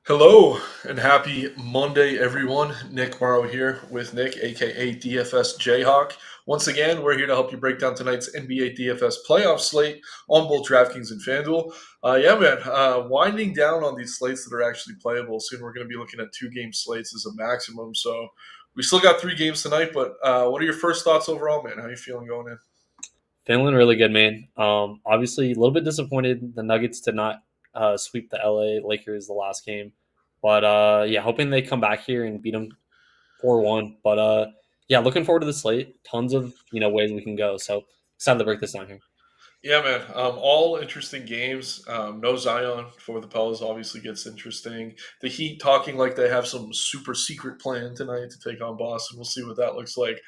Hello and happy Monday, everyone. Nick Marro here with Nick, aka DFS Jayhawk. Once again, we're here to help you break down tonight's NBA DFS playoff slate on both DraftKings and FanDuel. Winding down on these slates that are actually playable. Soon we're going to be looking at 2 game slates as a maximum. So we still got 3 games tonight, but what are your first thoughts overall, man? How are you feeling going in? Feeling really good, man. Obviously, a little bit disappointed the Nuggets did not sweep the LA Lakers the last game, but yeah, hoping they come back here and beat them 4-1. But yeah, looking forward to the slate. Tons of ways we can go. So excited to break this down here. Yeah, man. All interesting games. No Zion for the Pels obviously gets interesting. The Heat talking like they have some super secret plan tonight to take on Boston. We'll see what that looks like.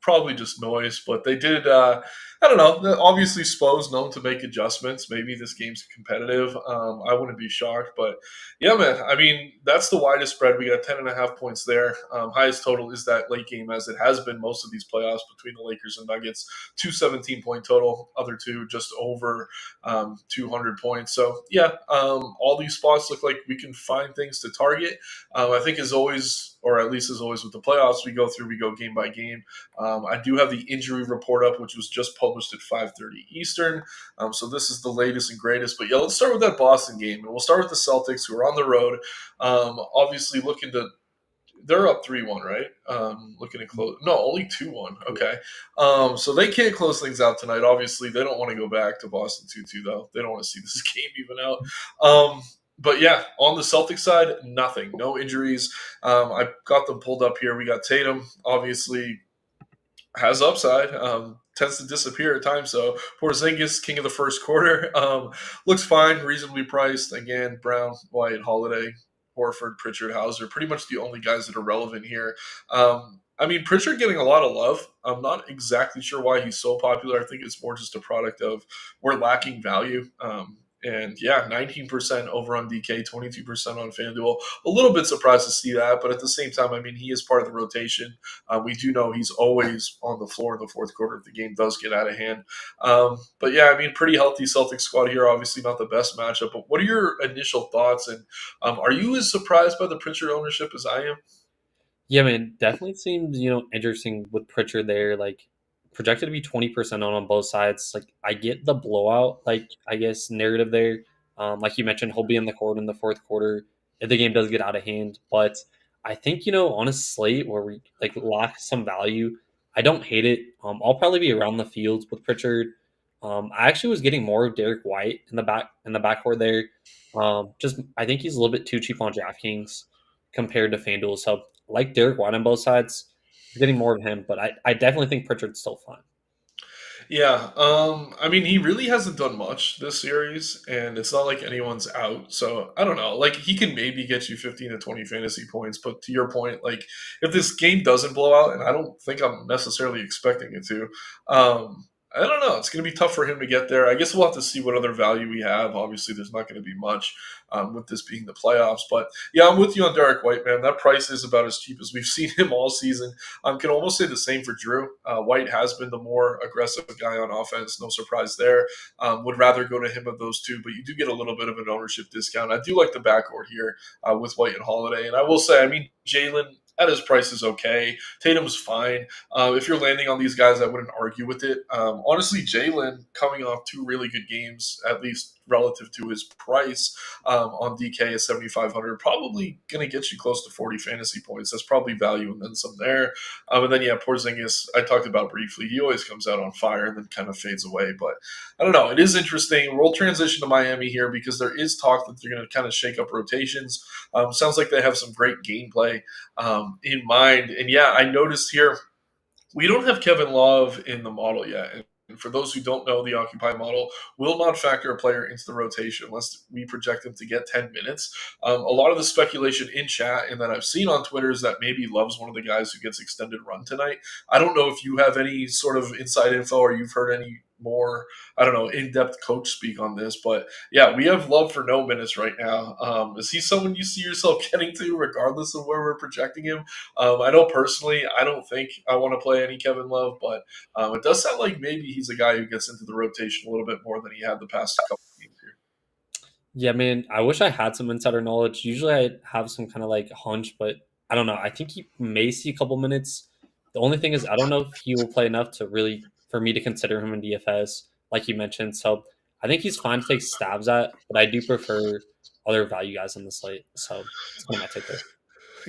Probably just noise, but they did. I don't know. Obviously, Spo's known to make adjustments. Maybe this game's competitive. I wouldn't be shocked, but yeah, man. I mean, that's the widest spread. We got 10.5 points there. Highest total is that late game, as it has been most of these playoffs between the Lakers and Nuggets. 217-point total. Other two just over 200 points. So yeah, all these spots look like we can find things to target. I think as always, or at least as always with the playoffs, we go game by game. I do have the injury report up, which was just published at 5:30 Eastern. So this is the latest and greatest. But yeah, let's start with that Boston game, and we'll start with the Celtics, who are on the road. Obviously looking to they're up 3-1, right? Looking to close. No, only 2-1. Okay. So they can't close things out tonight. Obviously, they don't want to go back to Boston 2-2, though. They don't want to see this game even out. But yeah, on the Celtics side, nothing. No injuries. I got them pulled up here. We got Tatum, obviously, has upside. Tends to disappear at times. So Porzingis, king of the first quarter, looks fine, reasonably priced. Again, Brown, White, Holiday, Horford, Pritchard, Hauser, pretty much the only guys that are relevant here. I mean, Pritchard getting a lot of love. I'm not exactly sure why he's so popular. I think it's more just a product of we're lacking value. And yeah, 19% over on DK, 22% on FanDuel. A little bit surprised to see that, but at the same time, I mean, he is part of the rotation. We do know he's always on the floor in the fourth quarter if the game does get out of hand. But yeah, I mean, pretty healthy Celtics squad here. Obviously, not the best matchup. But what are your initial thoughts? And are you as surprised by the Pritchard ownership as I am? Yeah, man, definitely seems interesting with Pritchard there. Like projected to be 20% on both sides. Like I get the blowout, like I guess narrative there. Like you mentioned, he'll be in the court in the fourth quarter if the game does get out of hand. But I think on a slate where we like lack some value, I don't hate it. I'll probably be around the field with Pritchard. I actually was getting more of Derek White in the backcourt there. Just I think he's a little bit too cheap on DraftKings compared to FanDuel. So like Derek White on both sides. Getting more of him, but I definitely think Pritchard's still fine. Yeah, I mean, he really hasn't done much this series, and it's not like anyone's out. So I don't know. Like he can maybe get you 15 to 20 fantasy points, but to your point, like if this game doesn't blow out, and I don't think I'm necessarily expecting it to, I don't know. It's going to be tough for him to get there. I guess we'll have to see what other value we have. Obviously, there's not going to be much with this being the playoffs, but yeah, I'm with you on Derek White, man. That price is about as cheap as we've seen him all season. Can almost say the same for Drew. White has been the more aggressive guy on offense. No surprise there. Would rather go to him of those two, but you do get a little bit of an ownership discount. I do like the backcourt here with White and Holiday. And I will say, I mean, Jalen at his price is okay. Tatum's fine. If you're landing on these guys, I wouldn't argue with it. Honestly, Jalen coming off 2 really good games, at least relative to his price on DK at 7,500, probably going to get you close to 40 fantasy points. That's probably value and then some there. And then, yeah, Porzingis, I talked about briefly. He always comes out on fire and then kind of fades away. But I don't know. It is interesting. We'll transition to Miami here because there is talk that they're going to kind of shake up rotations. Sounds like they have some great gameplay in mind. And yeah, I noticed here we don't have Kevin Love in the model yet. And for those who don't know, the Occupy model will not factor a player into the rotation unless we project them to get 10 minutes. A lot of the speculation in chat and that I've seen on Twitter is that maybe Love's one of the guys who gets extended run tonight. I don't know if you have any sort of inside info or you've heard any more, I don't know, in-depth coach speak on this, but yeah, we have Love for no minutes right now. Is he someone you see yourself getting to regardless of where we're projecting him? I know personally, I don't think I want to play any Kevin Love, but it does sound like maybe he's a guy who gets into the rotation a little bit more than he had the past couple of games here. Yeah, man, I wish I had some insider knowledge. Usually I have some kind of like hunch, but I don't know. I think he may see a couple minutes. The only thing is I don't know if he will play enough to really for me to consider him in DFS, like you mentioned. So I think he's fine to take stabs at, but I do prefer other value guys on the slate. So it's kind of my take there.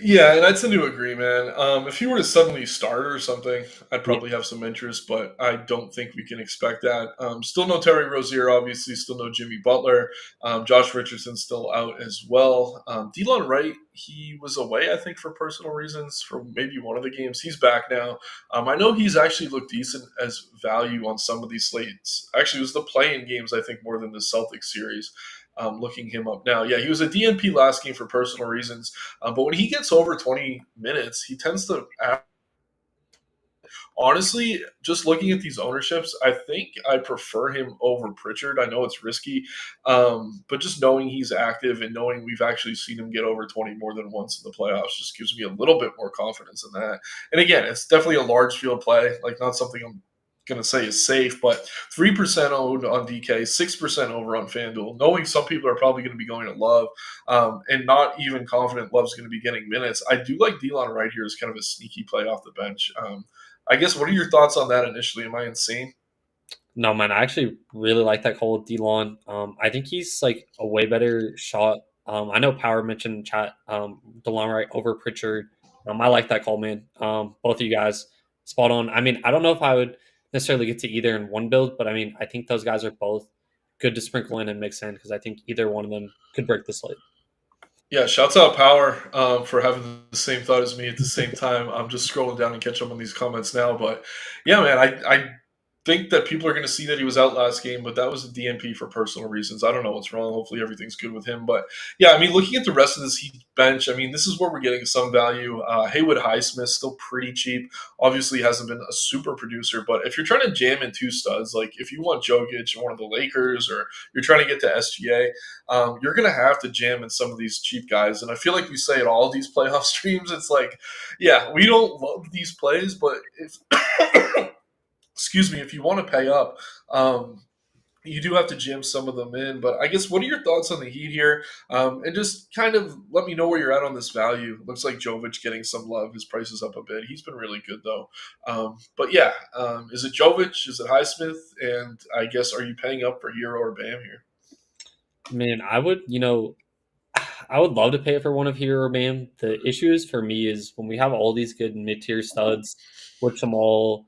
Yeah, and I tend to agree, man. If he were to suddenly start or something, I'd Yeah. probably have some interest, but I don't think we can expect that. Still no Terry Rozier, obviously. Still no Jimmy Butler. Josh Richardson's still out as well. Delon Wright, he was away, I think, for personal reasons for maybe one of the games. He's back now. I know he's actually looked decent as value on some of these slates. Actually, it was the play-in games, I think, more than the Celtics series. Looking him up now. Yeah, he was a DNP last game for personal reasons. But when he gets over 20 minutes, he tends to honestly, just looking at these ownerships, I think I prefer him over Pritchard. I know it's risky, but just knowing he's active and knowing we've actually seen him get over 20 more than once in the playoffs just gives me a little bit more confidence in that. And again, it's definitely a large field play, like not something I'm going to say is safe, but 3% owned on DK, 6% over on FanDuel, knowing some people are probably going to be going to Love, and not even confident Love's going to be getting minutes. I do like Delon right here as kind of a sneaky play off the bench. I guess what are your thoughts on that initially? Am I insane? No, man, I actually really like that call with Delon. I think he's like a way better shot. I know Power mentioned in chat Delon Wright over Pritchard. I like that call, man. Both of you guys spot on. I mean, I don't know if I would necessarily get to either in one build, but I mean, I think those guys are both good to sprinkle in and mix in because I think either one of them could break the slate. Yeah, shouts out Power for having the same thought as me at the same time. I'm just scrolling down and catch up on these comments now, but yeah, man, I think that people are going to see that he was out last game, but that was a DNP for personal reasons. I don't know what's wrong. Hopefully everything's good with him. But yeah, I mean, looking at the rest of this Heat bench, I mean, this is where we're getting some value. Haywood Highsmith still pretty cheap. Obviously hasn't been a super producer, but if you're trying to jam in two studs, like if you want Jokic or one of the Lakers, or you're trying to get to SGA, you're going to have to jam in some of these cheap guys. And I feel like we say at all of these playoff streams, it's like, yeah, we don't love these plays, but if excuse me, if you want to pay up, you do have to jam some of them in. But I guess what are your thoughts on the Heat here? And just kind of let me know where you're at on this value. Looks like Jovic getting some love. His price is up a bit. He's been really good though. But yeah, is it Jovic? Is it Highsmith? And I guess are you paying up for Hero or Bam here? Man, I would, I would love to pay for one of Hero or Bam. The issue is for me is when we have all these good mid tier studs, with Jamal,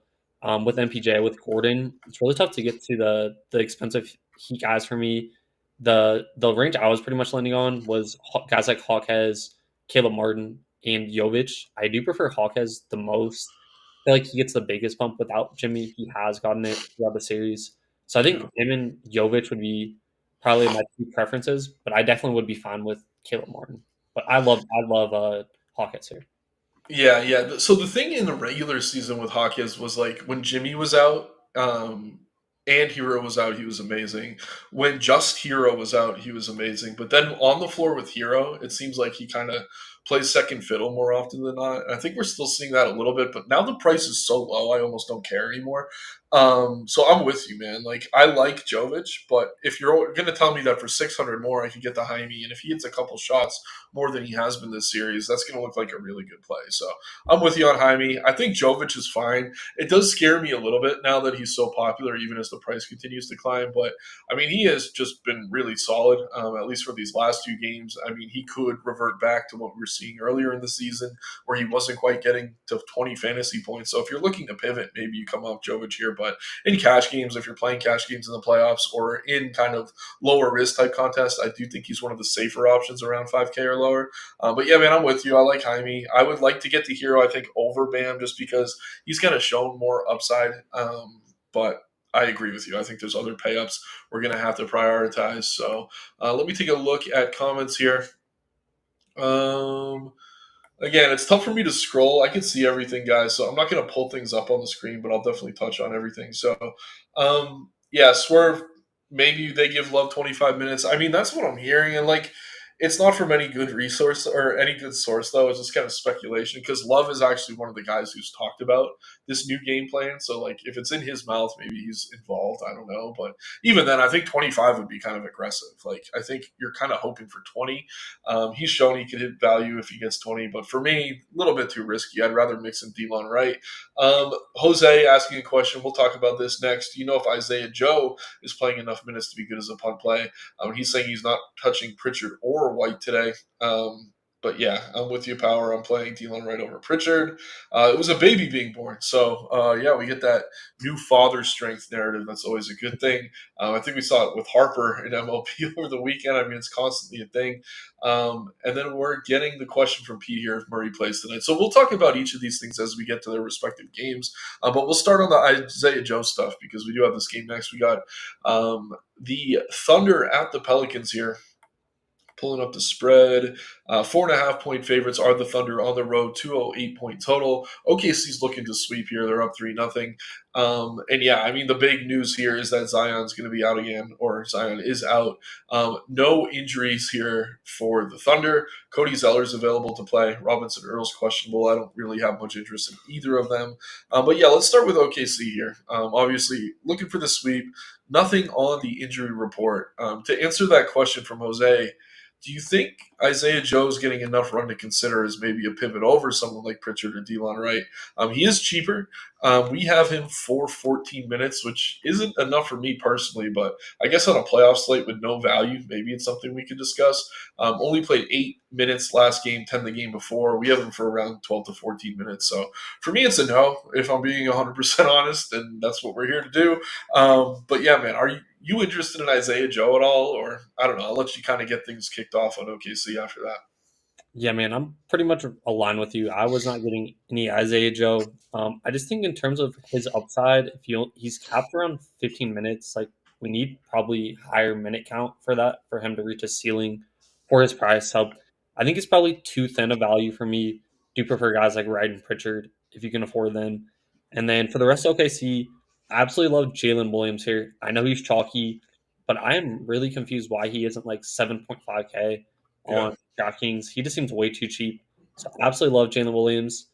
with MPJ, with Gordon, it's really tough to get to the expensive Heat guys for me. The range I was pretty much landing on was guys like Hawkes, Caleb Martin, and Jovic. I do prefer Hawkes the most. I feel like he gets the biggest bump without Jimmy. He has gotten it throughout the series. So I think Yeah. him and Jovic would be probably my two preferences, but I definitely would be fine with Caleb Martin. But I love Hawkins here. Yeah, yeah. So the thing in the regular season with Hawkins was like when Jimmy was out, and Hero was out, he was amazing. When just Hero was out, he was amazing. But then on the floor with Hero, it seems like he kind of plays second fiddle more often than not. And I think we're still seeing that a little bit, but now the price is so low, I almost don't care anymore. So I'm with you, man. Like I like Jovic, but if you're going to tell me that for 600 more, I can get the Jaime, and if he hits a couple shots more than he has been this series, that's going to look like a really good play. So I'm with you on Jaime. I think Jovic is fine. It does scare me a little bit now that he's so popular, even as the price continues to climb. But I mean, he has just been really solid, at least for these last two games. I mean, he could revert back to what we were seeing earlier in the season, where he wasn't quite getting to 20 fantasy points. So if you're looking to pivot, maybe you come off Jovic here. But in cash games, if you're playing cash games in the playoffs or in kind of lower risk type contests, I do think he's one of the safer options around 5K or lower. But yeah, man, I'm with you. I like Jaime. I would like to get the Hero, I think, over Bam just because he's kind of shown more upside. But I agree with you. I think there's other payups we're going to have to prioritize. So let me take a look at comments here. Um, Again, it's tough for me to scroll. I can see everything, guys, so I'm not going to pull things up on the screen, but I'll definitely touch on everything. So, yeah, Swerve, maybe they give Love 25 minutes. I mean, that's what I'm hearing. And, like, it's not from any good resource or any good source, though. It's just kind of speculation because Love is actually one of the guys who's talked about this new game plan. So like if it's in his mouth, maybe he's involved. I don't know, but even then, I think 25 would be kind of aggressive. Like I think you're kind of hoping for 20. He's shown he can hit value if he gets 20, but for me, a little bit too risky. I'd rather mix in Delon Wright. Jose asking a question. We'll talk about this next. Do you know if Isaiah Joe is playing enough minutes to be good as a punt play? He's saying he's not touching Pritchard or White today. But yeah, I'm with you, Power. I'm playing Delon Wright over Pritchard. It was a baby being born. So, yeah, we get that new father strength narrative. That's always a good thing. I think we saw it with Harper in MLP over the weekend. I mean, it's constantly a thing. And then we're getting the question from Pete here if Murray plays tonight. So we'll talk about each of these things as we get to their respective games. But we'll start on the Isaiah Joe stuff because we do have this game next. We got the Thunder at the Pelicans here. Pulling up the spread. 4.5-point favorites are the Thunder on the road, 208-point total. OKC's looking to sweep here. They're up 3-0. And yeah, I mean, the big news here is that Zion's going to be out again, or Zion is out. No injuries here for the Thunder. Cody Zeller's available to play. Robinson Earl's questionable. I don't really have much interest in either of them. But yeah, let's start with OKC here. Obviously, looking for the sweep. Nothing on the injury report. To answer that question from Jose, do you think Isaiah Joe's getting enough run to consider as maybe a pivot over someone like Pritchard or Delon Wright? He is cheaper. We have him for 14 minutes, which isn't enough for me personally, but I guess on a playoff slate with no value, maybe it's something we could discuss. Only played 8 minutes last game, 10 the game before. We have him for around 12 to 14 minutes. So for me, it's a no, if I'm being 100% honest, and that's what we're here to do. But yeah, man, are you interested in Isaiah Joe at all? Or I don't know, I'll let you kind of get things kicked off on OKC after that. Yeah, man, I'm pretty much aligned with you. I was not getting any Isaiah Joe. I just think in terms of his upside, if he's capped around 15 minutes, like we need probably higher minute count for that for him to reach a ceiling for his price. So I think it's probably too thin a value for me. Do prefer guys like Wright and Pritchard if you can afford them. And then for the rest of OKC, I absolutely love Jalen Williams here. I know he's chalky, but I am really confused why he isn't like 7.5K Yeah. on DraftKings. He just seems way too cheap. So I absolutely love Jalen Williams.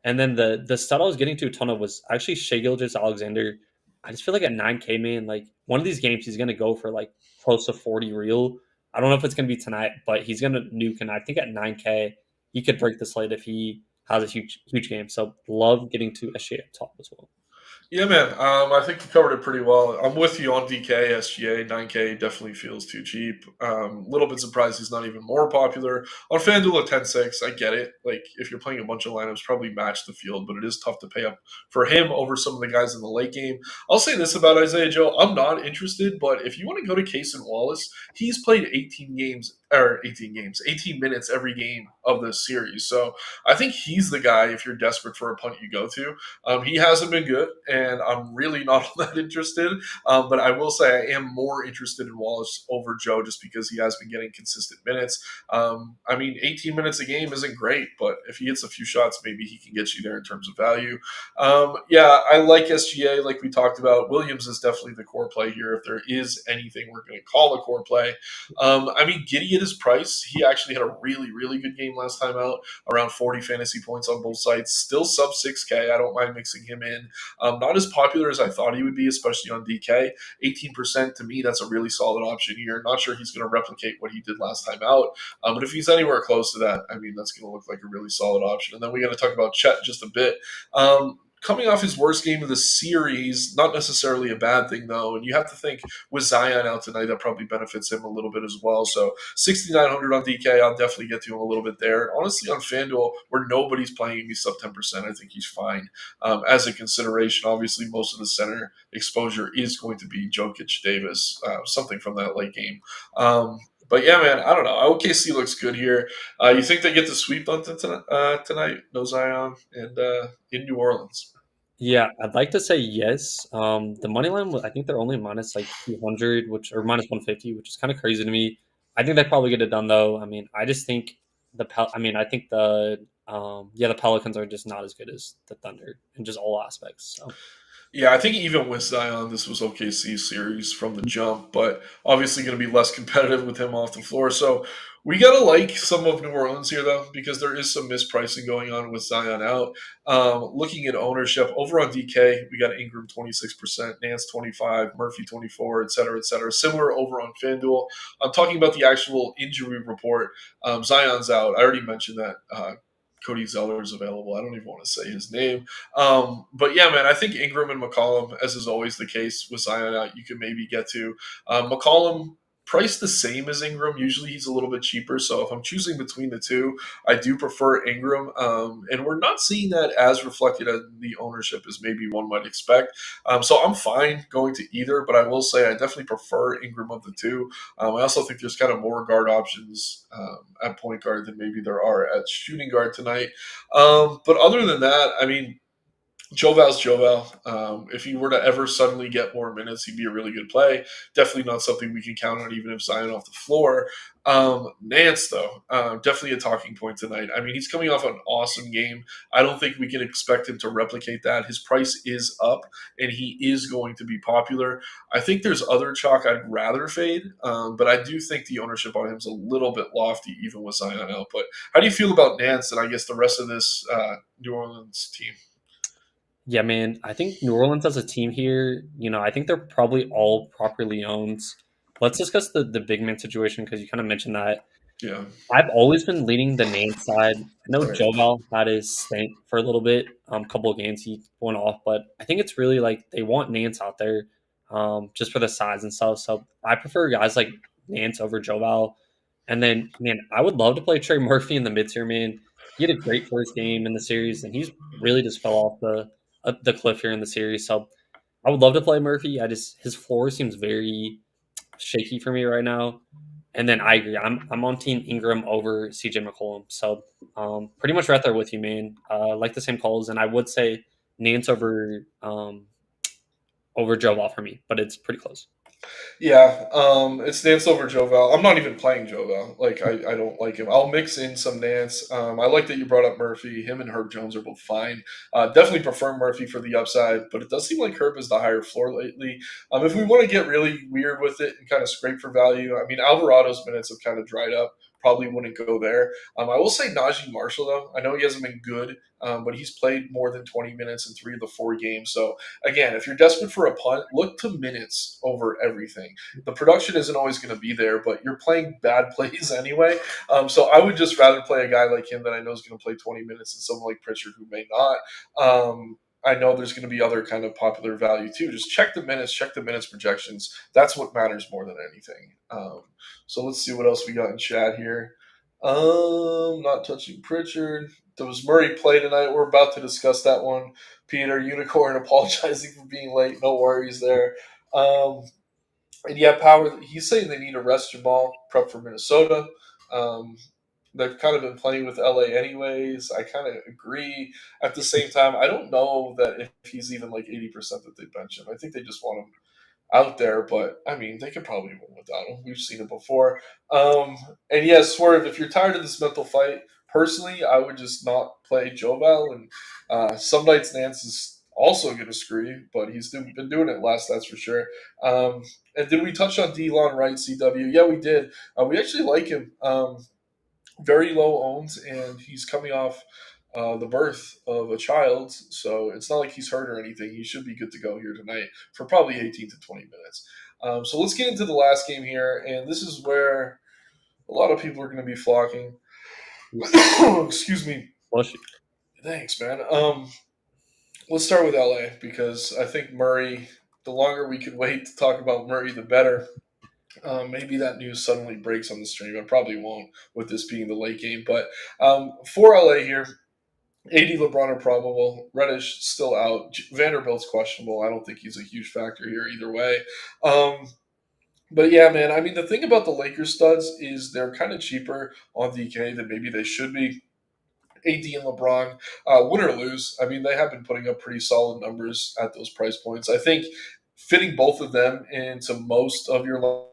And then the stud I was getting to a ton of was actually Shai Gilgeous-Alexander. I just feel like at 9K, man, like one of these games he's gonna go for like close to 40 real. I don't know if it's gonna be tonight, but he's gonna nuke, and I think at 9K he could break the slate if he has a huge game. So love getting to a Shai up top as well. Yeah, man. I think you covered it pretty well. I'm with you on DK, SGA. 9K definitely feels too cheap. A little bit surprised he's not even more popular. On FanDuel at 10-6, I get it. Like, if you're playing a bunch of lineups, probably match the field, but it is tough to pay up for him over some of the guys in the late game. I'll say this about Isaiah Joe. I'm not interested, but if you want to go to Case and Wallace, he's played 18 minutes every game of this series. So I think he's the guy, if you're desperate for a punt, you go to. He hasn't been good, and I'm really not all that interested. But I will say I am more interested in Wallace over Joe just because he has been getting consistent minutes. I mean, 18 minutes a game isn't great, but if he hits a few shots, maybe he can get you there in terms of value. Yeah, I like SGA, like we talked about. Williams is definitely the core play here. If there is anything we're going to call a core play, I mean, Giddey at his price, he actually had a really, really good game last time out, around 40 fantasy points on both sides. Still sub 6K. I don't mind mixing him in. Not as popular as I thought he would be, especially on DK. 18% to me, that's a really solid option here. Not sure he's going to replicate what he did last time out. But if he's anywhere close to that, I mean, that's going to look like a really solid option. And then we got to talk about Chet just a bit. Coming off his worst game of the series, not necessarily a bad thing, though. And you have to think with Zion out tonight, that probably benefits him a little bit as well. So 6,900 on DK, I'll definitely get to him a little bit there. Honestly, on FanDuel, where nobody's playing me sub 10%, I think he's fine as a consideration. Obviously, most of the center exposure is going to be Jokic, Davis, something from that late game. But yeah, man, I don't know. OKC looks good here. You think they get the sweep on tonight? No Zion and in New Orleans. Yeah, I'd like to say yes. The money line, I think they're only minus like 200, which or minus 150, which is kind of crazy to me. I think they probably get it done though. I mean, I just think I think the Pelicans are just not as good as the Thunder in just all aspects. So Yeah, I think even with Zion, this was OKC's series from the jump, but obviously going to be less competitive with him off the floor. So We gotta like some of New Orleans here though, because there is some mispricing going on with Zion out. Looking at ownership over on DK, we got Ingram 26%, Nance 25, Murphy 24, et cetera, et cetera. Similar over on FanDuel. I'm talking about the actual injury report. Zion's out. I already mentioned that. Cody Zeller is available. I don't even want to say his name. But yeah, man, I think Ingram and McCollum, as is always the case with Zion out, you can maybe get to. McCollum priced the same as Ingram. Usually he's a little bit cheaper. So if I'm choosing between the two, I do prefer Ingram. And we're not seeing that as reflected in the ownership as maybe one might expect. So I'm fine going to either, but I will say I definitely prefer Ingram of the two. I also think there's kind of more guard options at point guard than maybe there are at shooting guard tonight. But other than that, I mean, Joval's Joval. If he were to ever suddenly get more minutes, he'd be a really good play. Definitely not something we can count on, even if Zion off the floor. Nance, though, definitely a talking point tonight. I mean, he's coming off an awesome game. I don't think we can expect him to replicate that. His price is up, and he is going to be popular. I think there's other chalk I'd rather fade, but I do think the ownership on him is a little bit lofty, even with Zion out. But how do you feel about Nance and I guess the rest of this New Orleans team? Yeah, man. I think New Orleans as a team here, I think they're probably all properly owned. Let's discuss the big man situation because you kind of mentioned that. Yeah. I've always been leaning the Nance side. I know Right. Joval had his stint for a little bit, couple of games he went off, but I think it's really like they want Nance out there, just for the size and stuff. So I prefer guys like Nance over Joval. And then, man, I would love to play Trey Murphy in the mid tier, man. He had a great first game in the series, and he's really just fell off the cliff here in the series. So I would love to play Murphy. I just his floor seems very shaky for me right now. And then I agree. I'm on Team Ingram over CJ McCollum. So pretty much right there with you, man. Like the same calls, and I would say Nance over Joe Ball for me, but it's pretty close. Yeah, it's Nance over Joval. I'm not even playing Joval. Like, I don't like him. I'll mix in some Nance. I like that you brought up Murphy. Him and Herb Jones are both fine. Definitely prefer Murphy for the upside, but it does seem like Herb is the higher floor lately. If we want to get really weird with it and kind of scrape for value, I mean, Alvarado's minutes have kind of dried up. Probably wouldn't go there. I will say Najee Marshall, though. I know he hasn't been good, but he's played more than 20 minutes in 3 of the 4 games. So again, if you're desperate for a punt, look to minutes over everything. The production isn't always going to be there, but you're playing bad plays anyway. So I would just rather play a guy like him that I know is going to play 20 minutes than someone like Pritchard who may not. I know there's going to be other kind of popular value too. Just check the minutes projections. That's what matters more than anything. So let's see what else we got in chat here. Not touching Pritchard. Does Murray play tonight? We're about to discuss that one. Peter Unicorn apologizing for being late. No worries there. And yeah, Power. He's saying they need to rest Jamal, prep for Minnesota. Um, they've kind of been playing with LA anyways. I kind of agree. At the same time, I don't know that if he's even like 80% that they bench him. I think they just want him out there, but I mean, they could probably win without him. We've seen it before. And yeah, Swerve, if you're tired of this mental fight, personally, I would just not play Joval. And some nights Nance is also going to screw you, but been doing it less, that's for sure. Um, and did we touch on Delon Wright, CW? Yeah, we did. We actually like him. Very low owned, and he's coming off the birth of a child, so it's not like he's hurt or anything. He should be good to go here tonight for probably 18 to 20 minutes. So let's get into the last game here, and this is where a lot of people are going to be flocking. Excuse me. Bless you. Thanks, man. Let's start with LA because I think Murray. The longer we can wait to talk about Murray, the better. Maybe that news suddenly breaks on the stream. It probably won't with this being the late game. But for LA here, AD LeBron are probable. Reddish still out. Vanderbilt's questionable. I don't think he's a huge factor here either way. But yeah, man. I mean, the thing about the Lakers studs is they're kind of cheaper on DK than maybe they should be. AD and LeBron, win or lose, I mean, they have been putting up pretty solid numbers at those price points. I think fitting both of them into most of your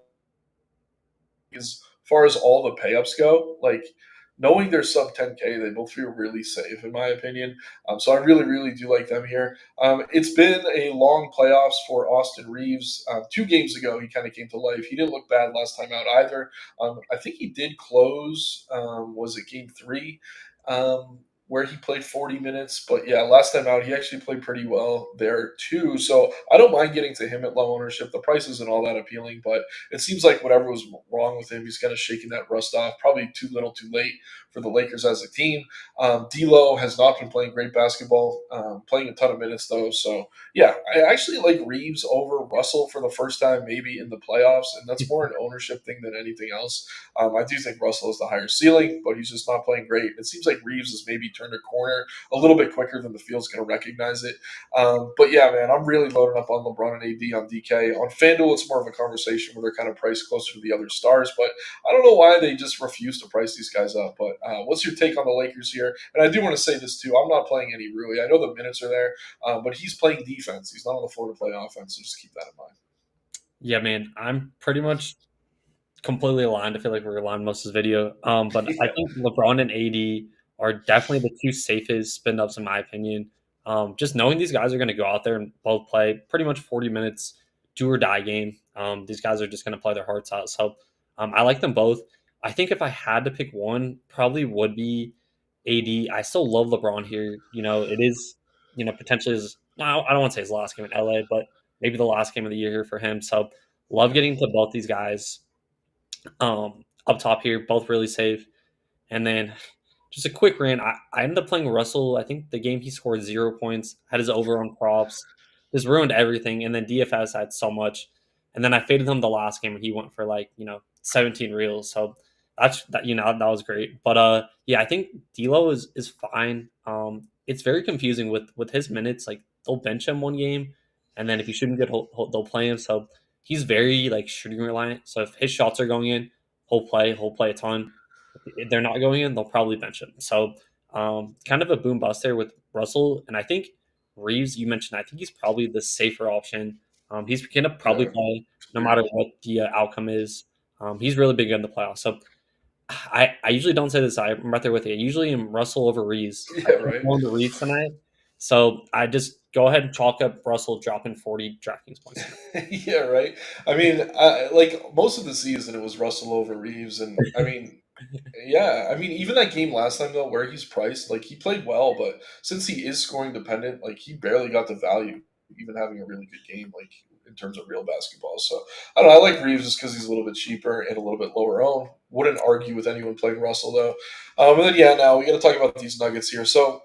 as far as all the pay ups go, like knowing they're sub 10K, they both feel really safe in my opinion. So I really, really do like them here. It's been a long playoffs for Austin Reeves. 2 games ago, he kind of came to life. He didn't look bad last time out either. I think he did close. Was it game three? Where he played 40 minutes. But yeah, last time out, he actually played pretty well there too. So I don't mind getting to him at low ownership. The price isn't all that appealing, but it seems like whatever was wrong with him, he's kind of shaking that rust off. Probably too little, too late for the Lakers as a team. D'Lo has not been playing great basketball, playing a ton of minutes though. So yeah, I actually like Reeves over Russell for the first time maybe in the playoffs, and that's more an ownership thing than anything else. I do think Russell has the higher ceiling, but he's just not playing great. It seems like Reeves has maybe turned a corner a little bit quicker than the field's going to recognize it. But yeah, man, I'm really loading up on LeBron and AD on DK. On FanDuel, it's more of a conversation where they're kind of priced closer to the other stars, but I don't know why they just refuse to price these guys up. But what's your take on the Lakers here? And I do want to say this too. I'm not playing any Rui. I know the minutes are there, but he's playing defense. He's not on the floor to play offense, so just keep that in mind. Yeah, man, I'm pretty much completely aligned. I feel like we're aligned most of this video. But I Yeah. think LeBron and AD are definitely the two safest spin ups in my opinion. Just knowing these guys are going to go out there and both play pretty much 40 minutes, do or die game. These guys are just going to play their hearts out. So I like them both. I think if I had to pick one, probably would be AD. I still love LeBron here. It is, potentially his, no, I don't want to say his last game in LA, but maybe the last game of the year here for him. So love getting to both these guys up top here, both really safe. And then just a quick rant. I ended up playing Russell. I think the game he scored 0 points, had his over on props. This ruined everything. And then DFS had so much. And then I faded him the last game and he went for 17 reels. So that was great. But yeah, I think D'Lo is fine. It's very confusing with his minutes. Like they'll bench him one game, and then if he shouldn't get, they'll play him. So he's very shooting reliant. So if his shots are going in, he'll play a ton. If they're not going in, they'll probably bench him. So kind of a boom bust there with Russell. And I think Reeves, you mentioned, I think he's probably the safer option. He's going to probably Yeah. play no Agreed. matter what the outcome is. He's really big in the playoffs. So I usually don't say this. I'm right there with you. I usually am Russell over Reeves. I Yeah. think Right. I'm going to Reeves tonight. So I just go ahead and chalk up Russell dropping 40 DraftKings points tonight. Yeah. Right. I mean, like most of the season, it was Russell over Reeves, and I mean, yeah, I mean, even that game last time though, where he's priced, like he played well, but since he is scoring dependent, like he barely got the value, even having a really good game, like in terms of real basketball. So I don't know. I like Reeves just because he's a little bit cheaper and a little bit lower owned. Wouldn't argue with anyone playing Russell though. And then yeah, now we got to talk about these Nuggets here. So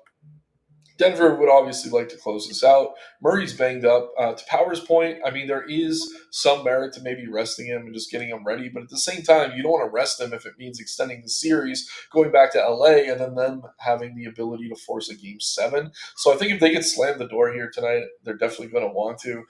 Denver would obviously like to close this out. Murray's banged up. To Power's point, I mean, there is some merit to maybe resting him and just getting him ready. But at the same time, you don't want to rest him if it means extending the series, going back to LA, and then them having the ability to force a game 7. So I think if they can slam the door here tonight, they're definitely going to want to.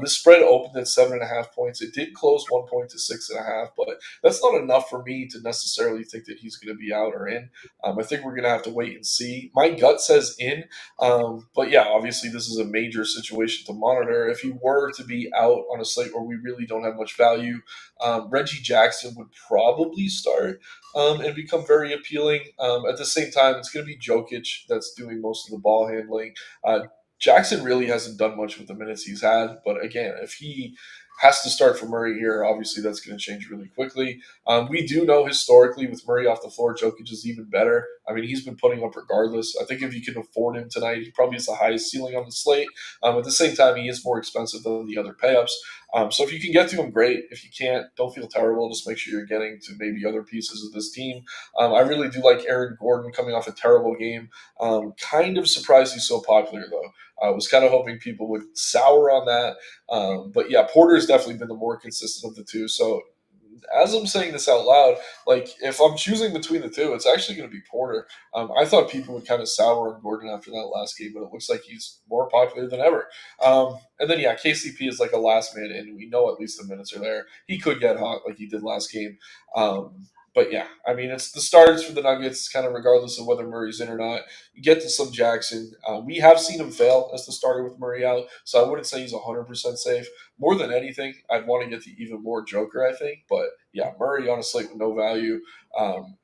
This spread opened at 7.5 points. It did close 1 point to 6.5, but that's not enough for me to necessarily think that he's going to be out or in. I think we're going to have to wait and see. My gut says in. But yeah, obviously, this is a major situation to monitor. If he were to be out on a slate where we really don't have much value, Reggie Jackson would probably start and become very appealing. At the same time, it's going to be Jokic that's doing most of the ball handling. Jackson really hasn't done much with the minutes he's had, but again, if he has to start for Murray here, obviously that's going to change really quickly. We do know historically with Murray off the floor, Jokic is even better. I mean, he's been putting up regardless. I think if you can afford him tonight, he probably has the highest ceiling on the slate. At the same time, he is more expensive than the other payups. So if you can get to him, great. If you can't, don't feel terrible. Just make sure you're getting to maybe other pieces of this team. I really do like Aaron Gordon coming off a terrible game. Kind of surprised he's so popular, though. I was kind of hoping people would sour on that. But yeah, Porter's definitely been the more consistent of the two. So as I'm saying this out loud, like if I'm choosing between the two, it's actually going to be Porter. I thought people would kind of sour on Gordon after that last game, but it looks like he's more popular than ever. And then yeah, KCP is like a last man in. We know at least the minutes are there. He could get hot like he did last game. But yeah, I mean, it's the starters for the Nuggets, kind of regardless of whether Murray's in or not. You get to some Jackson. We have seen him fail as the starter with Murray out, so I wouldn't say he's 100% safe. More than anything, I'd want to get the even more Joker, I think. But yeah, Murray on a slate with no value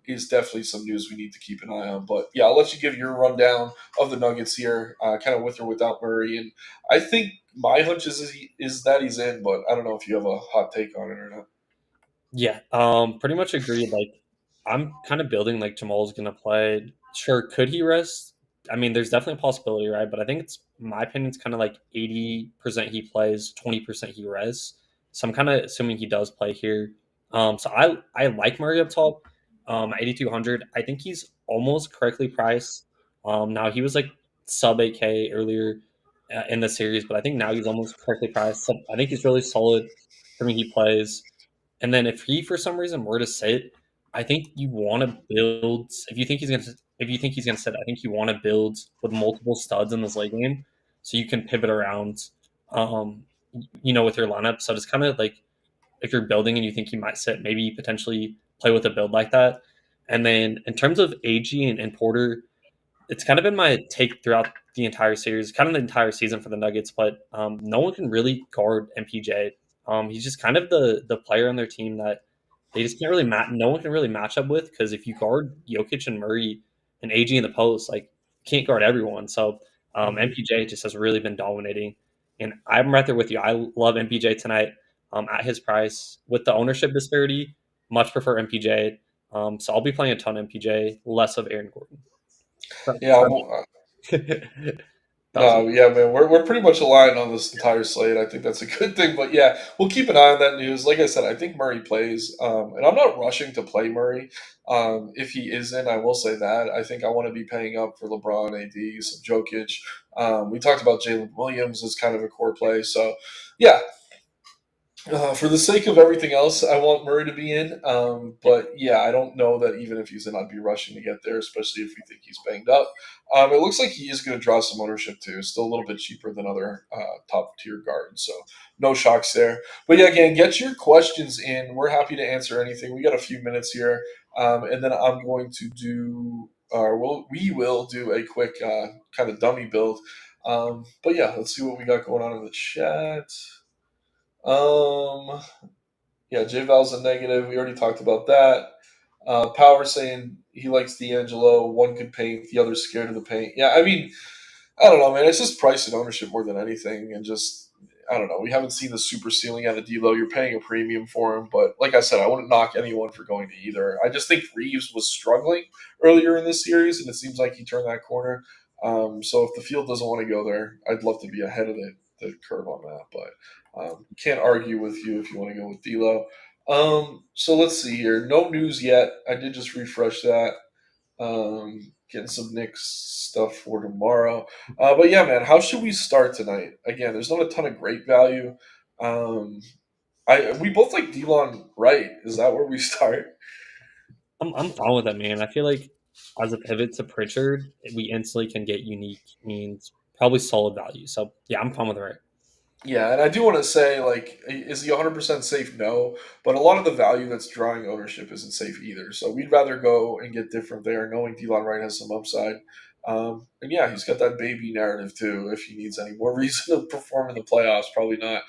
is definitely some news we need to keep an eye on. But yeah, I'll let you give your rundown of the Nuggets here, kind of with or without Murray. And I think my hunch is that he's in, but I don't know if you have a hot take on it or not. Yeah, pretty much agreed. Like, I'm kind of building like Jamal's gonna play. Sure, could he rest? I mean, there's definitely a possibility, right? But I think it's my opinion. It's kind of like 80% he plays, 20% he rests. So I'm kind of assuming he does play here. So I like Murray up top, 8,200. I think he's almost correctly priced. Now he was like sub 8K earlier in the series, but I think now he's almost correctly priced. So I think he's really solid. For me, he plays. And then if he for some reason were to sit, I think you want to build. If you think he's gonna sit, I think you want to build with multiple studs in this late game, so you can pivot around, um, with your lineup. So it's kind of like if you're building and you think he might sit, maybe potentially play with a build like that. And then in terms of AG and Porter, it's kind of been my take throughout the entire series, kind of the entire season for the Nuggets. But no one can really guard MPJ. He's just kind of the player on their team that they just can't really match. No one can really match up with because if you guard Jokic and Murray and AG in the post, like you can't guard everyone. So Mhm. MPJ just has really been dominating, and I'm right there with you. I love MPJ tonight at his price with the ownership disparity. Much prefer MPJ. So I'll be playing a ton of MPJ, less of Aaron Gordon. Yeah, For me. no, 1,000. yeah, man, we're pretty much aligned on this entire slate. I think that's a good thing. But yeah, we'll keep an eye on that news. Like I said, I think Murray plays, and I'm not rushing to play Murray. If he isn't, I will say that I think I want to be paying up for LeBron, AD, some Jokic. We talked about Jalen Williams as kind of a core play. So yeah, for the sake of everything else, I want Murray to be in. Yep. But yeah, I don't know that even if he's in, I'd be rushing to get there, especially if we think he's banged up. It looks like he is going to draw some ownership too. Still a little bit cheaper than other top tier guards, so no shocks there. But yeah, again, get your questions in. We're happy to answer anything. We got a few minutes here, and then I'm going to do, or we will do a quick kind of dummy build. But yeah, let's see what we got going on in the chat. Um, yeah, J Val's a negative. We already talked about that. Power saying he likes D'Angelo. One could paint, the other's scared of the paint. Yeah, I mean, I don't know, man. It's just price and ownership more than anything, and just I don't know. We haven't seen the super ceiling out of D'Lo. You're paying a premium for him, but like I said, I wouldn't knock anyone for going to either. I just think Reeves was struggling earlier in this series, and it seems like he turned that corner. So if the field doesn't want to go there, I'd love to be ahead of the curve on that, but can't argue with you if you want to go with D'Lo. So let's see here. No news yet. I did just refresh that. Getting some Knicks stuff for tomorrow. But yeah, man, how should we start tonight? Again, there's not a ton of great value. Um, we both like Delon Wright. Is that where we start? I'm fine with that, man. I feel like as a pivot to Pritchard, we instantly can get unique means probably solid value. So yeah, I'm fine with it. Yeah, and I do want to say, like, is he 100% safe? No, but a lot of the value that's drawing ownership isn't safe either. So we'd rather go and get different there, knowing Delon Wright has some upside. And yeah, he's got that baby narrative too. If he needs any more reason to perform in the playoffs, probably not.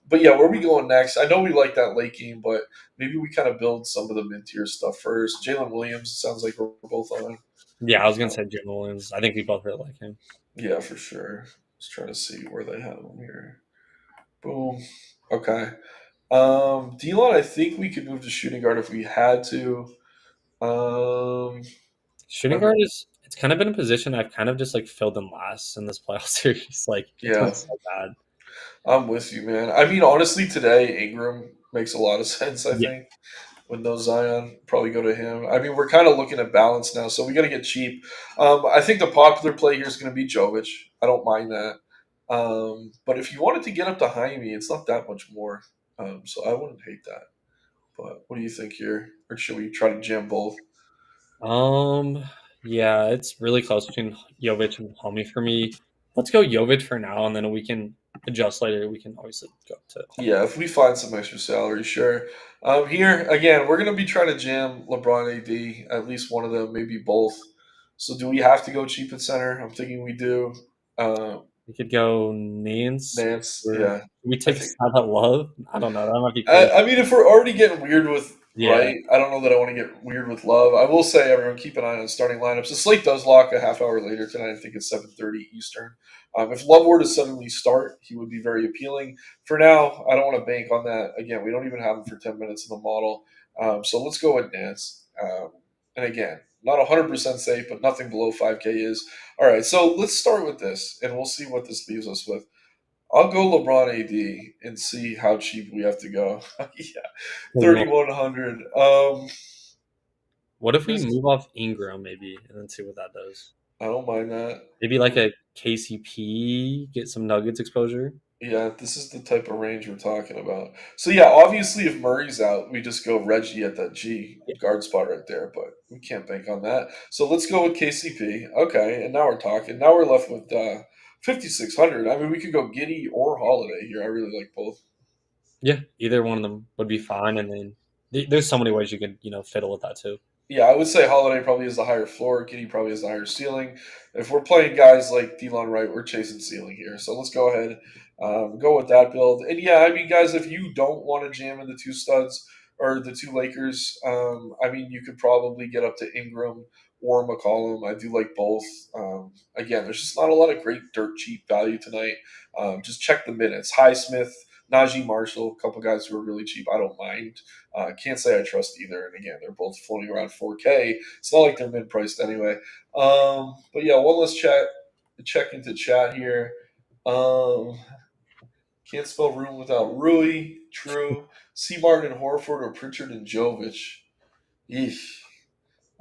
But yeah, where are we going next? I know we like that late game, but maybe we kind of build some of the mid tier stuff first. Jalen Williams sounds like we're both on. Yeah, I was gonna say Jim Williams. I think we both really like him. Yeah, for sure. Just trying to see where they have him here. Boom. Okay. Delon, I think we could move to shooting guard if we had to. Um, Shooting I'm, guard is it's kind of been a position I've kind of just like filled in last in this playoff series. Like it's been yeah, so bad. I'm with you, man. I mean, honestly, today Ingram makes a lot of sense. I Yeah. think with no Zion, probably go to him. I mean, we're kind of looking at balance now, so we got to get cheap. I think the popular play here is going to be Jovic. I don't mind that. But if you wanted to get up to Jaime, it's not that much more. So I wouldn't hate that. But what do you think here? Or should we try to jam both? Um. Yeah, it's really close between Jovic and Homie for me. Let's go Jovic for now, and then we can adjust later, we can obviously go to Yeah, if we find some extra salary, sure. Here again, we're gonna be trying to jam LeBron AD, at least one of them, maybe both. So do we have to go cheap at center? I'm thinking we do. Uh, we could go Nance Nance, or yeah. we I take think Saba Love. I don't know. That might be crazy. I mean, if we're already getting weird with Yeah. Wright, I don't know that I want to get weird with Love. I will say, everyone, keep an eye on starting lineups. The slate does lock a half hour later tonight. I think it's 7:30 Eastern. If Love were to suddenly start, he would be very appealing. For now, I don't want to bank on that. Again, we don't even have him for 10 minutes in the model. So let's go with Nance. And again, not 100% safe, but nothing below 5K is. All right, so let's start with this, and we'll see what this leaves us with. I'll go LeBron AD and see how cheap we have to go. Yeah, So we want, 3,100. what if we This move off Ingram maybe and then see what that does? I don't mind that. Maybe like a KCP, get some Nuggets exposure. Yeah, this is the type of range we're talking about. So yeah, obviously if Murray's out, we just go Reggie at that G Yeah. guard spot right there, but we can't bank on that. So let's go with KCP. Okay, and now we're talking. Now we're left with 5,600. I mean, we could go Giddy or Holiday here. I really like both. Yeah, either one of them would be fine. And then there's so many ways you could, fiddle with that too. Yeah, I would say Holiday probably has the higher floor. Giddy probably has the higher ceiling. If we're playing guys like Delon Wright, we're chasing ceiling here. So let's go ahead, go with that build. And yeah, I mean, guys, if you don't want to jam in the two studs or the two Lakers, I mean, you could probably get up to Ingram or McCollum. I do like both. Again, there's just not a lot of great dirt cheap value tonight. Just check the minutes. Highsmith, Najee Marshall, a couple guys who are really cheap. I don't mind. Can't say I trust either. And again, they're both floating around 4K. It's not like they're mid priced anyway. But yeah, one last check into chat here. Um, can't spell room without Rui. True. C. Martin and Horford or Pritchard and Jovic. Eesh.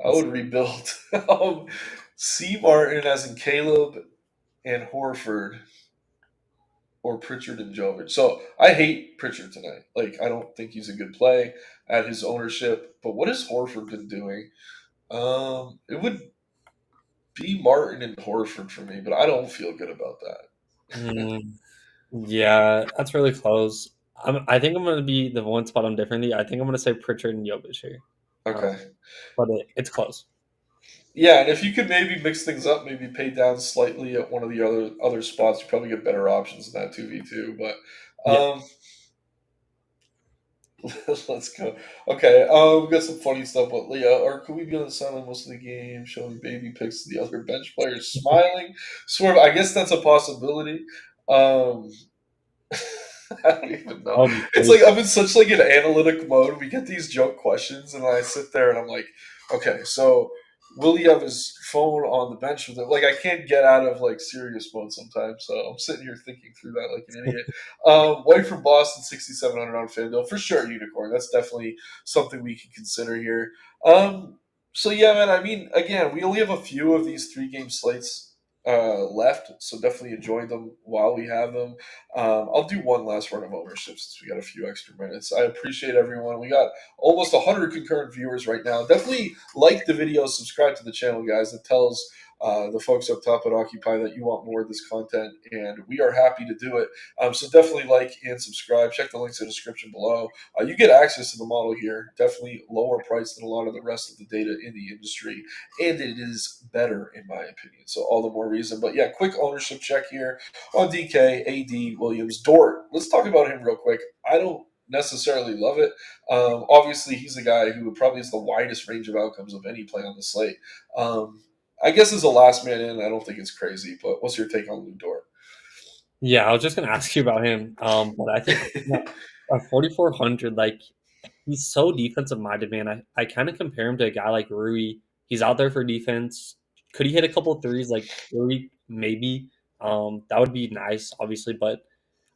I Let's would rebuild. C. Martin as in Caleb and Horford or Pritchard and Jovic. So I hate Pritchard tonight. Like I don't think he's a good play at his ownership. But what has Horford been doing? It would be Martin and Horford for me, but I don't feel good about that. mm, yeah, that's really close. I think I'm going to be the one spot on differently. I think I'm going to say Pritchard and Jovic here. Um, Okay. but it's close. Yeah, and if you could maybe mix things up, maybe pay down slightly at one of the other spots, you probably get better options in that 2v2. But Yeah. let's go. Okay, we got some funny stuff, but Leah, or could we be on the sideline most of the game, showing baby pics to the other bench players, smiling? Sort of. I guess that's a possibility. Um, I don't even That know. would be It's crazy. like I'm in such like an analytic mode. We get these joke questions, and I sit there and I'm like, okay, so will he have his phone on the bench with it? Like I can't get out of like serious mode sometimes, so I'm sitting here thinking through that like an idiot. White from Boston, 6,700 on FanDuel for sure. Unicorn. That's definitely something we can consider here. So yeah, man. I mean, again, we only have a few of these 3 game slates left, so definitely enjoy them while we have them. I'll do one last run of ownership since we got a few extra minutes. I appreciate everyone. We got almost 100 concurrent viewers right now. Definitely like the video, subscribe to the channel, guys. It tells the folks up top at Occupy that you want more of this content, and we are happy to do it. So definitely like and subscribe. Check the links in the description below. You get access to the model here. Definitely lower price than a lot of the rest of the data in the industry, and it is better in my opinion. So all the more reason. But yeah, quick ownership check here on DK, AD, Williams, Dort. Let's talk about him real quick. I don't necessarily love it. Obviously, he's a guy who probably has the widest range of outcomes of any play on the slate. I guess as a last man in, I don't think it's crazy. But what's your take on Lou Dort? Yeah, I was just going to ask you about him. But I think at 4,400, like, he's so defensive minded, man. I kind of compare him to a guy like Rui. He's out there for defense. Could he hit a couple of threes like Rui? Maybe. That would be nice, obviously. But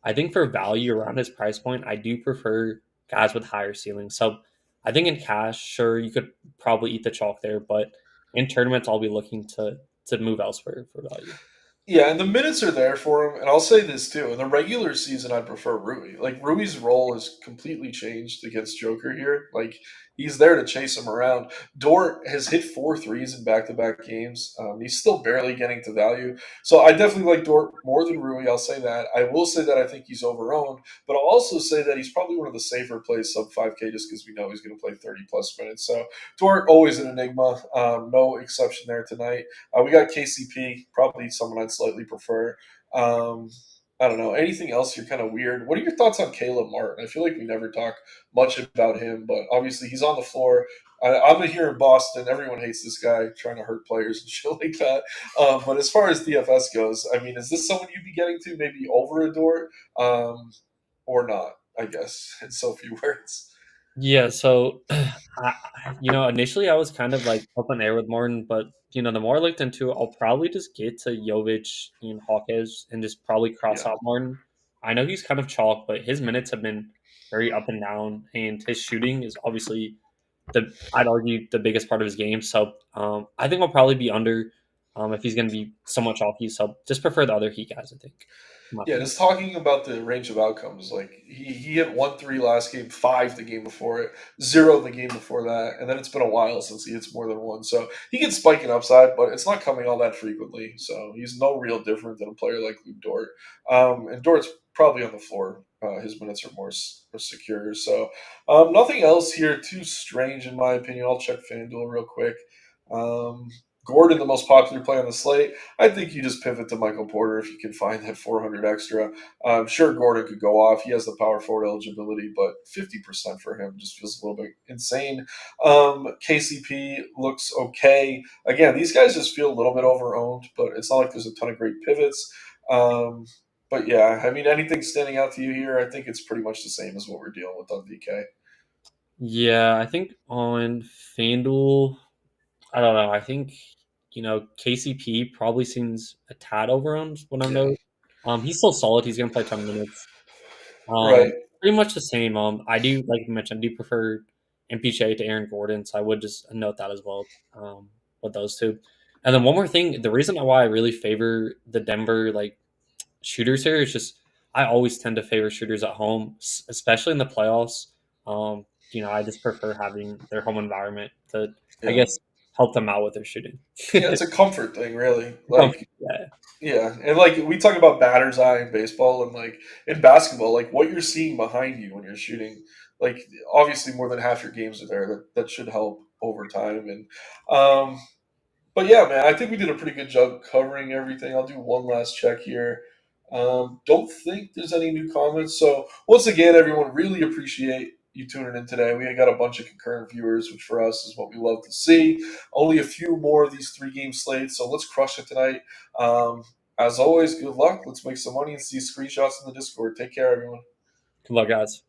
I think for value around his price point, I do prefer guys with higher ceilings. So I think in cash, sure, you could probably eat the chalk there. But in tournaments, I'll be looking to move elsewhere for value. Yeah, and the minutes are there for him. And I'll say this too: in the regular season, I prefer Rui. Like Rui's role is completely changed against Joker here. Like he's there to chase him around. Dort has hit 4 threes in back-to-back games. He's still barely getting to value. So I definitely like Dort more than Rui. I'll say that. I will say that I think he's overowned, but I'll also say that he's probably one of the safer plays sub 5K just because we know he's going to play 30 plus minutes. So Dort, always an enigma. No exception there tonight. We got KCP, probably someone I'd slightly prefer. Um, I don't know. Anything else you're kind of weird? What are your thoughts on Caleb Martin? I feel like we never talk much about him, but obviously he's on the floor. I'm here in Boston. Everyone hates this guy trying to hurt players and shit like that. But as far as DFS goes, I mean, is this someone you'd be getting to maybe over a Dort or not? I guess in so few words. Yeah, so initially I was kind of like up in air with Martin, but the more I looked into it, I'll probably just get to Jovic and Hawkes and just probably cross Yeah, out Martin. I know he's kind of chalk, but his minutes have been very up and down, and his shooting is obviously I'd argue the biggest part of his game. So I think I'll probably be under if he's going to be somewhat chalky. So just prefer the other Heat guys, I think, in my yeah. opinion. Just talking about the range of outcomes, like he hit 1 3 last game, 5 the game before it, 0 the game before that, and then it's been a while since he hits more than one. So he can spike an upside, but it's not coming all that frequently. So he's no real different than a player like Luke Dort. And Dort's probably on the floor. His minutes are more secure. So nothing else here too strange in my opinion. I'll check FanDuel real quick. Um, Gordon, the most popular play on the slate. I think you just pivot to Michael Porter if you can find that 400 extra. I'm sure Gordon could go off. He has the power forward eligibility, but 50% for him just feels a little bit insane. KCP looks okay. Again, these guys just feel a little bit overowned, but it's not like there's a ton of great pivots. Um, but yeah, I mean, anything standing out to you here? I think it's pretty much the same as what we're dealing with on DK. Yeah, I think on FanDuel, I don't know. I think KCP probably seems a tad overowned when I'm Yeah, note. He's still solid. He's gonna play 10 minutes. right. Pretty much the same. I do like you mentioned. I do prefer MPJ to Aaron Gordon, so I would just note that as well. With those two, and then one more thing. The reason why I really favor the Denver shooters here is just I always tend to favor shooters at home, especially in the playoffs. I just prefer having their home environment to, I Yeah, guess, help them out with their shooting. yeah. It's a comfort thing, really. Comfort, Like yeah. yeah, and like we talk about batter's eye in baseball and like in basketball, like what you're seeing behind you when you're shooting, like obviously more than half your games are there. That should help over time. And but yeah, man, I think we did a pretty good job covering everything. I'll do one last check here. Don't think there's any new comments. So once again, everyone, really appreciate you tuning in today. We got a bunch of concurrent viewers, which for us is what we love to see. Only a few more of these 3 game slates, so let's crush it tonight. Um, as always, good luck. Let's make some money and see screenshots in the Discord. Take care, everyone. Good luck, guys.